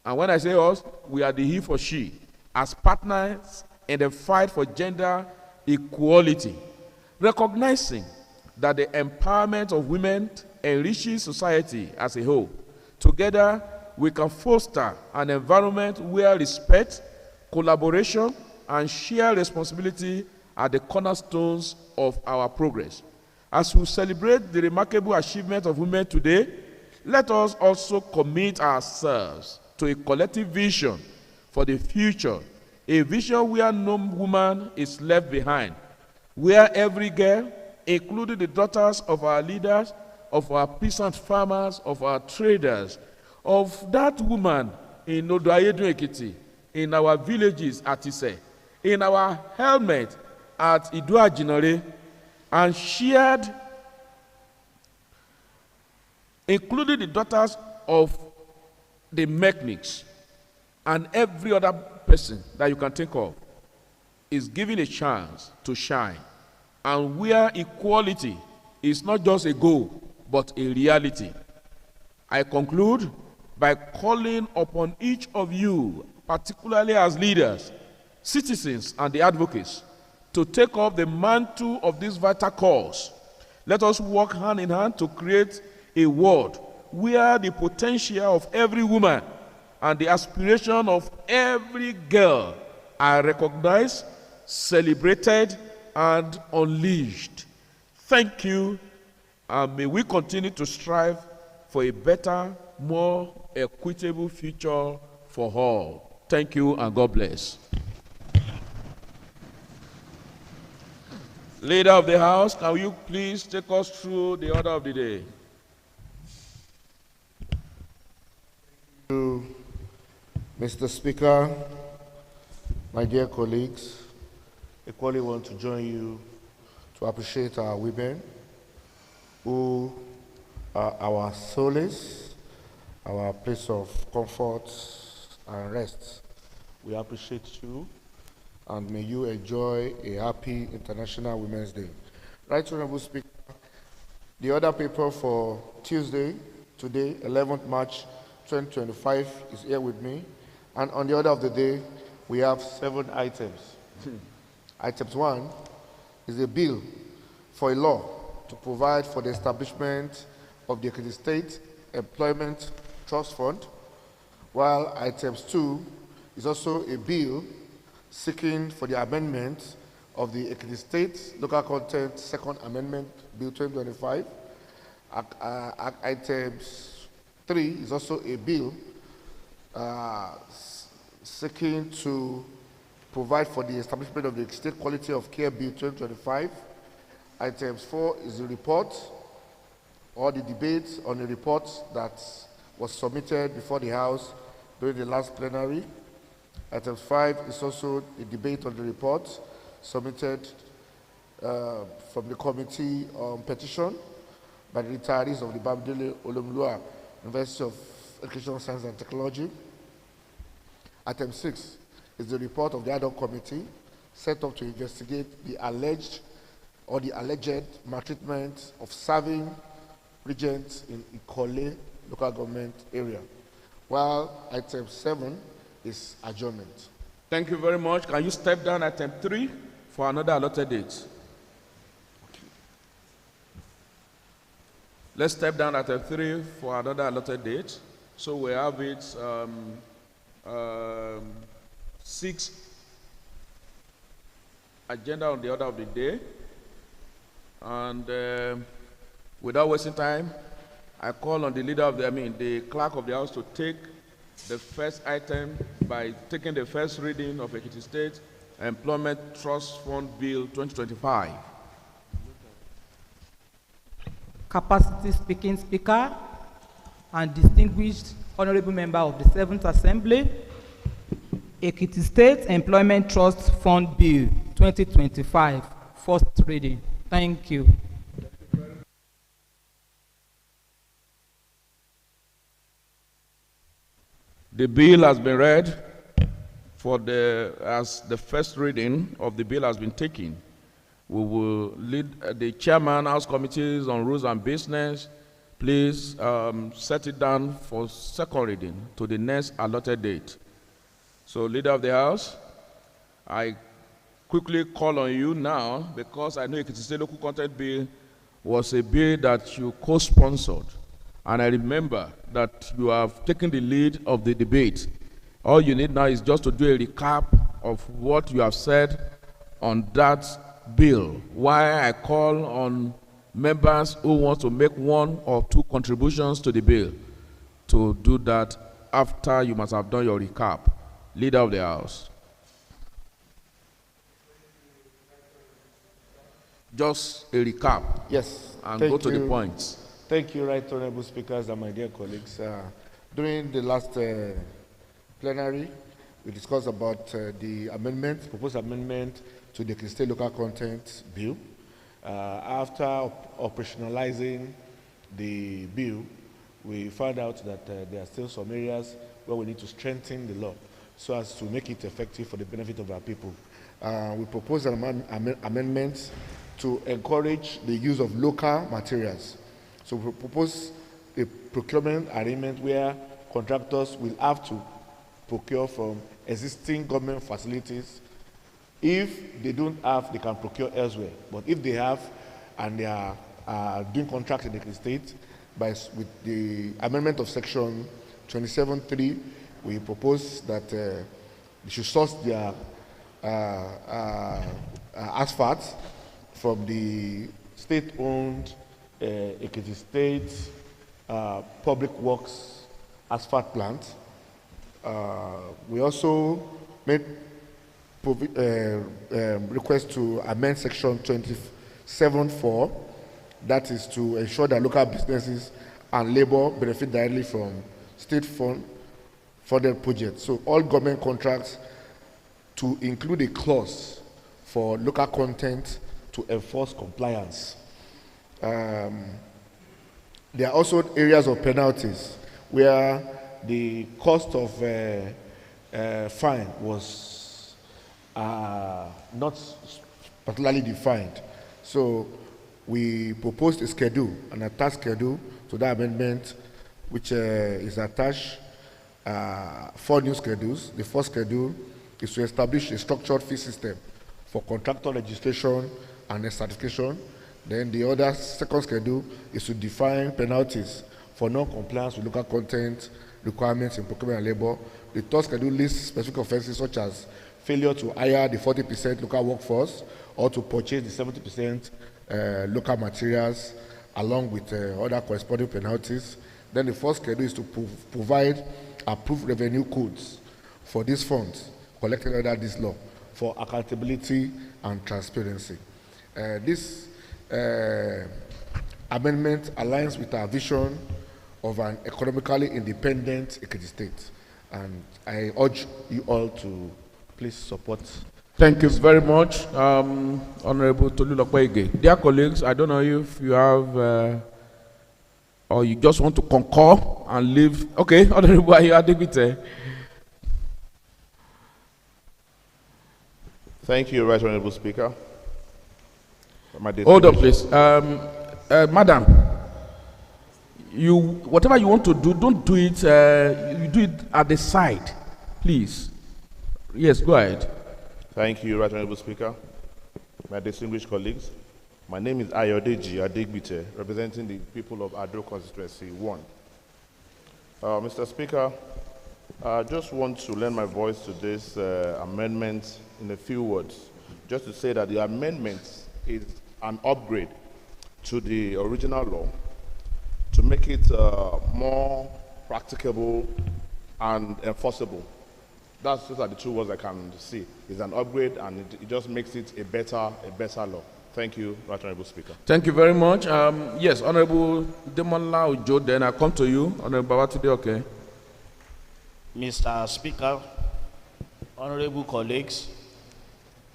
and when I say us, we are the he for she, as partners in the fight for gender equality, recognizing that the empowerment of women enriches society as a whole. Together, we can foster an environment where respect, collaboration, and shared responsibility are the cornerstones of our progress. As we celebrate the remarkable achievement of women today, let us also commit ourselves to a collective vision for the future, a vision where no woman is left behind, where every girl, including the daughters of our leaders, of our peasant farmers, of our traders, of that woman in Odoayedu Ekiti, in our villages at Ise, in our helmet at Idua Jinore, and shared, including the daughters of the mechanics and every other person that you can think of, is given a chance to shine, and where equality is not just a goal, but a reality. I conclude by calling upon each of you, particularly as leaders, citizens, and the advocates, to take up the mantle of this vital cause. Let us work hand in hand to create a world where the potential of every woman and the aspiration of every girl are recognized, celebrated, and unleashed. Thank you, and may we continue to strive for a better, more equitable future for all. Thank you, and God bless. Leader of the House, can you please take us through the order of the day? Thank you, Mr. Speaker, my dear colleagues. Equally want to join you to appreciate our women who are our solace, our place of comfort and rest. We appreciate you, and may you enjoy a happy International Women's Day. Right Honorable Speaker, the order paper for Tuesday, today, 11th March 2025, is here with me, and on the order of the day, we have 7 items. Items 1 is a bill for a law to provide for the establishment of the Ekiti State Employment Trust Fund, while items 2 is also a bill seeking for the amendment of the Ekiti State Local Content Second Amendment Bill 2025. Items 3 is also a bill seeking to provide for the establishment of the State Quality of Care Bill 2025. Items 4 is a report or the debate on a report that was submitted before the House during the last plenary. Item 5 is also a debate on the report submitted from the Committee on Petition by the retirees of the Bamidele Olumilua University of Education, Science and Technology. Item 6 is the report of the ad hoc committee set up to investigate the alleged maltreatment of serving regents in Ikole local government area, while item 7 is adjournment. Thank you very much. Can you step down item 3 for another allotted date? Let's step down item 3 for another allotted date. So we have it 6 agenda on the order of the day. And without wasting time, I call on the leader of the clerk of the House to take the first item by taking the first reading of Ekiti State Employment Trust Fund Bill 2025. Capacity speaking speaker and distinguished honorable member of the 7th Assembly, Ekiti State Employment Trust Fund Bill 2025, first reading. Thank you. The bill has been read as the first reading of the bill has been taken. We will lead the chairman, House Committees on Rules and Business. Please set it down for second reading to the next allotted date. So, Leader of the House, I quickly call on you now because I know Ekiti State Local Content Bill was a bill that you co-sponsored. And I remember that you have taken the lead of the debate. All you need now is just to do a recap of what you have said on that bill. Why I call on members who want to make one or two contributions to the bill to do that after you must have done your recap. Leader of the House. Just a recap. Yes. And go to the points. Thank you, Right Honorable Speakers and my dear colleagues. During the last plenary, we discussed about the amendment, proposed amendment to the State Local Content Bill. After operationalizing the bill, we found out that there are still some areas where we need to strengthen the law so as to make it effective for the benefit of our people. We proposed an amendment to encourage the use of local materials. So we propose a procurement arrangement where contractors will have to procure from existing government facilities. If they don't have, they can procure elsewhere. But if they have and they are doing contracts in the state, with the amendment of section 27.3, we propose that they should source their asphalt from the state-owned Ekiti State Public Works asphalt plant. We also made request to amend section 27.4, that is to ensure that local businesses and labor benefit directly from state-funded projects. So all government contracts to include a clause for local content to enforce compliance. There are also areas of penalties where the cost of fine was not particularly defined. So we proposed a schedule, an attached schedule to that amendment, which is attached 4 new schedules. The first schedule is to establish a structured fee system for contractor registration and certification. Then the other second schedule is to define penalties for non-compliance with local content requirements in procurement and labor. The third schedule lists specific offenses such as failure to hire the 40% local workforce or to purchase the 70% local materials along with other corresponding penalties. Then the fourth schedule is to provide approved revenue codes for these funds collected under this law for accountability and transparency. This amendment aligns with our vision of an economically independent Ekiti State, and I urge you all to please support. Thank you very much, Honorable Tolulokwe. Dear colleagues, I don't know if you have or you just want to concur and leave. Okay, Honorable Adebite. Thank you, Right Honorable Speaker. Hold on, please. Madam, whatever you want to do, don't do it, you do it at the side, please. Yes, go ahead. Thank you, Right Honorable Speaker. My distinguished colleagues, my name is Ayodeji Adegbite, representing the people of Ado Constituency 1. Mr. Speaker, I just want to lend my voice to this amendment in a few words, just to say that the amendment is an upgrade to the original law to make it more practicable and enforceable. Those are the 2 words I can see. It's an upgrade, and it just makes it a better law. Thank you, Right Honorable Speaker. Thank you very much. Yes, Honorable Demola Ojo, then I come to you. Honorable Babatude, okay. Mr. Speaker, honorable colleagues,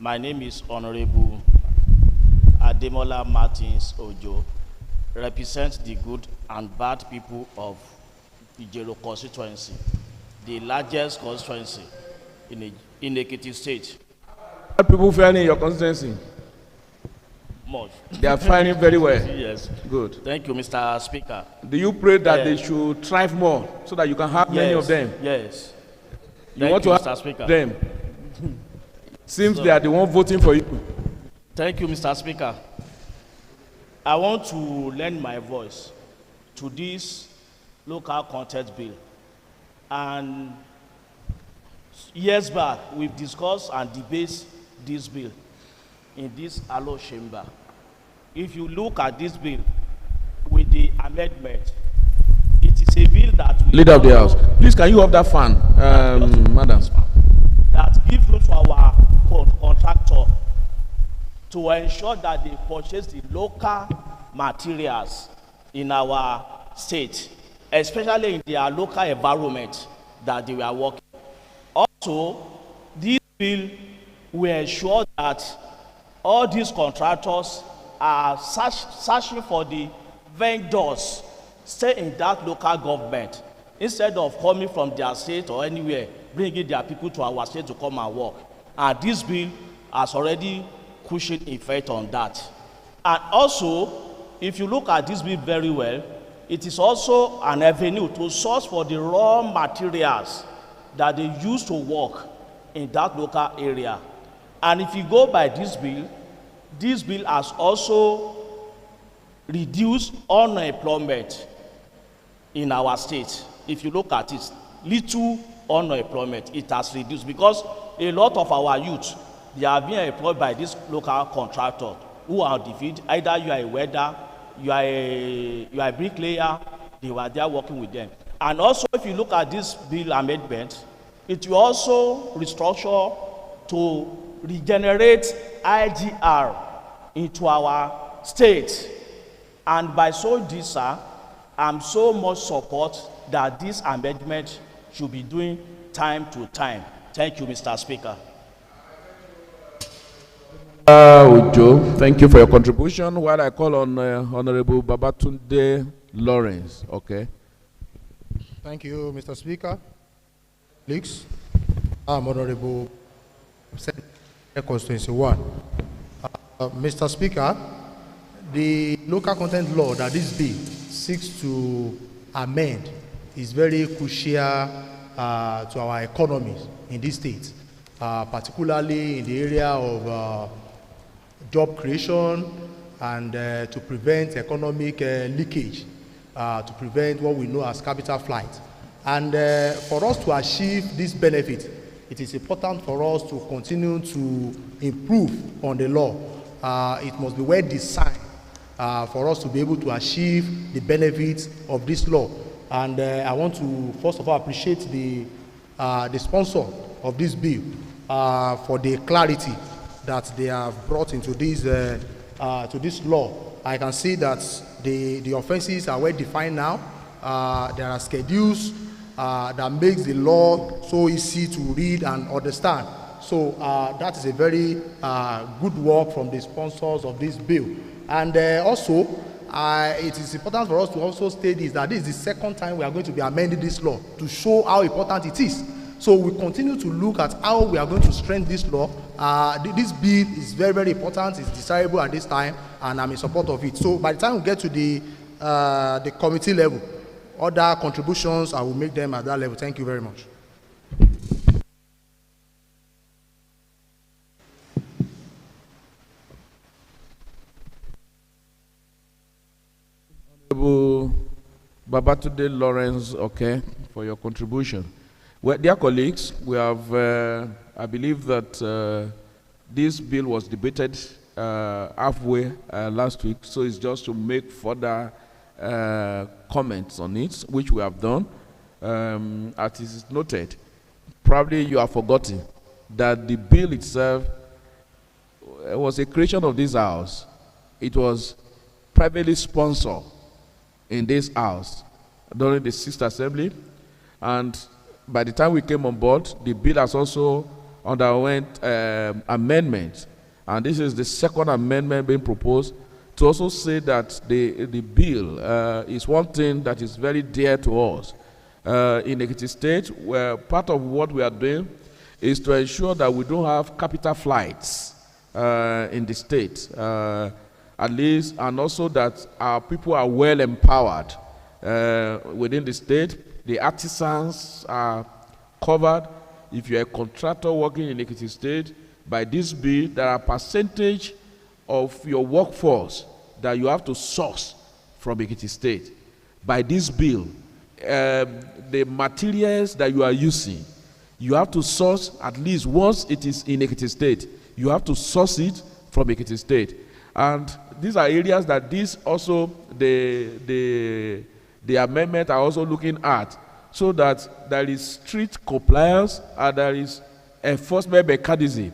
My name is Honorable Ademola Martins Ojo, represent the good and bad people of Ijero constituency, the largest constituency in Ekiti State. How people faring in your constituency? Much. They are faring very well. Yes. Good. Thank you, Mr. Speaker. Do you pray that they should thrive more so that you can have many of them? Yes. You want to Mr. have Speaker. them? Seems they are the one voting for you. Thank you, Mr. Speaker. I want to lend my voice to this local content bill. And years back, we've discussed and debated this bill in this Allo chamber. If you look at this bill with the amendment, it is a bill that will Leader of the House, please can you have that fan, madam? That gives room to our contractor to ensure that they purchase the local materials in our state, especially in their local environment that they were working. Also, this bill will ensure that all these contractors are searching for the vendors stay in that local government instead of coming from their state or anywhere, bringing their people to our state to come and work. And this bill has already cushioned effect on that. And also, if you look at this bill very well, it is also an avenue to source for the raw materials that they use to work in that local area. And if you go by this bill has also reduced unemployment in our state. If you look at it, little unemployment, it has reduced because a lot of our youth, they are being employed by this local contractor who are defeated. Either you are a welder, you are a bricklayer, they were there working with them. And also, if you look at this bill amendment, it will also restructure to regenerate IGR into our state. And by so this, sir, I'm so much support that this amendment should be doing time to time. Thank you, Mr. Speaker. Ojo, thank you for your contribution. While I call on Honorable Babatunde Lawrence, okay. Thank you, Mr. Speaker. Colleagues, I'm Honorable Constituency 1. Mr. Speaker, the local content law that this bill seeks to amend is very crucial to our economies in this state, particularly in the area of job creation and to prevent economic leakage, to prevent what we know as capital flight. And for us to achieve this benefit, it is important for us to continue to improve on the law. It must be well designed for us to be able to achieve the benefits of this law. And I want to first of all appreciate the sponsor of this bill for the clarity that they have brought into this to this law. I can see that the offenses are well defined now. There are schedules that makes the law so easy to read and understand. So that is a very good work from the sponsors of this bill. And also, it is important for us to also state that this is the second time we are going to be amending this law to show how important it is. So we continue to look at how we are going to strengthen this law. This bill is very, very important. It's desirable at this time, and I'm in support of it. So by the time we get to the committee level, other contributions, I will make them at that level. Thank you very much. Babatunde Lawrence, okay, for your contribution. Well, dear colleagues, we have, I believe that this bill was debated halfway last week, so it's just to make further comments on it, which we have done. As is noted, probably you have forgotten that the bill itself was a creation of this house. It was privately sponsored in this house during the 6th Assembly, and by the time we came on board, the bill has also underwent amendment, and this is the second amendment being proposed, to also say that the bill is one thing that is very dear to us. In Ekiti State, where part of what we are doing is to ensure that we don't have capital flights in the state, at least, and also that our people are well empowered within the state. The artisans are covered. If you're a contractor working in Ekiti State, by this bill, there are percentage of your workforce that you have to source from Ekiti State. By this bill, the materials that you are using, you have to source at least once it is in Ekiti State. You have to source it from Ekiti State. And these are areas that this also, the amendment are also looking at, so that there is strict compliance and there is enforcement mechanism.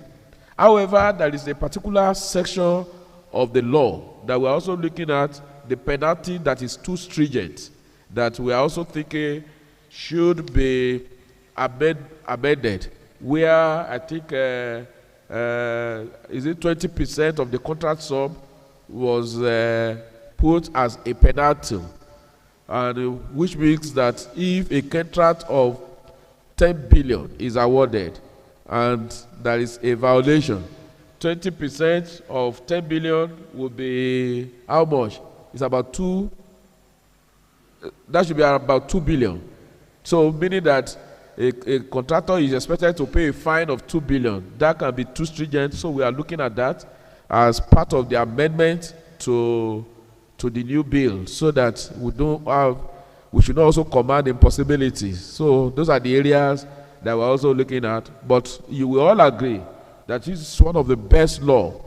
However, there is a particular section of the law that we're also looking at, the penalty that is too stringent, that we are also thinking should be amended, where I think is it 20% of the contract sum was put as a penalty, and which means that if a contract of 10 billion is awarded and there is a violation, 20% of 10 billion will be how much? It's about that should be about 2 billion. So meaning that a contractor is expected to pay a fine of 2 billion. That can be too stringent, so we are looking at that as part of the amendment to the new bill, so that we should also command impossibilities. So those are the areas that we're also looking at. But you will all agree that this is one of the best law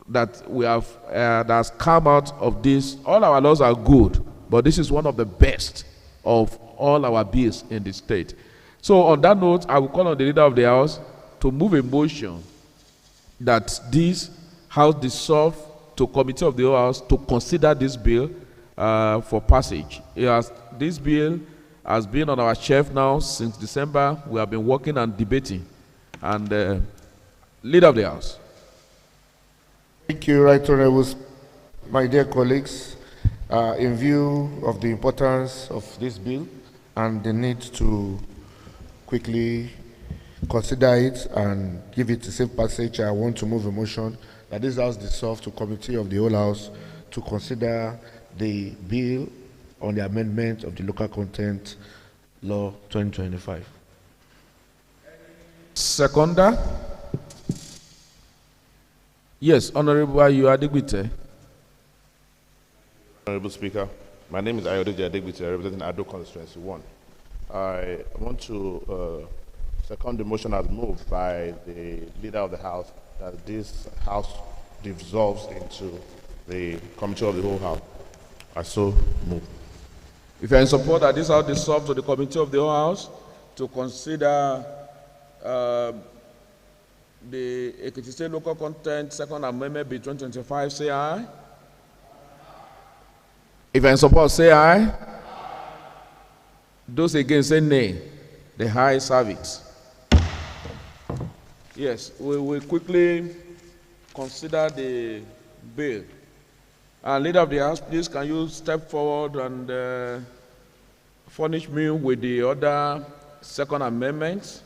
that we have that has come out of this. All our laws are good, but this is one of the best of all our bills in the state. So on that note, I will call on the leader of the house to move a motion that this house dissolve to committee of the whole house to consider this bill for passage. This bill has been on our shelf now since December. We have been working and debating. And leader of the house. Thank you, Right Honourable. My dear colleagues, in view of the importance of this bill and the need to quickly consider it and give it a safe passage, I want to move a motion that this house dissolve to committee of the whole house to consider the bill on the amendment of the local content law 2025. Seconder. Yes, Honorable Adegbite. Honorable Speaker, my name is Ayodeji Adegbite, representing Ado Constituency 1. I want to second the motion as moved by the leader of the house that this house dissolves into the committee of the whole house. I so move. If you are in support that this house dissolve to the committee of the whole house to consider the Ekiti State Local Content Second Amendment Bill 2025, say aye. If you are in support, say aye. Those against, say nay. The ayes have it. Yes, we will quickly consider the bill. And leader of the house, please, can you step forward and furnish me with the other second amendment?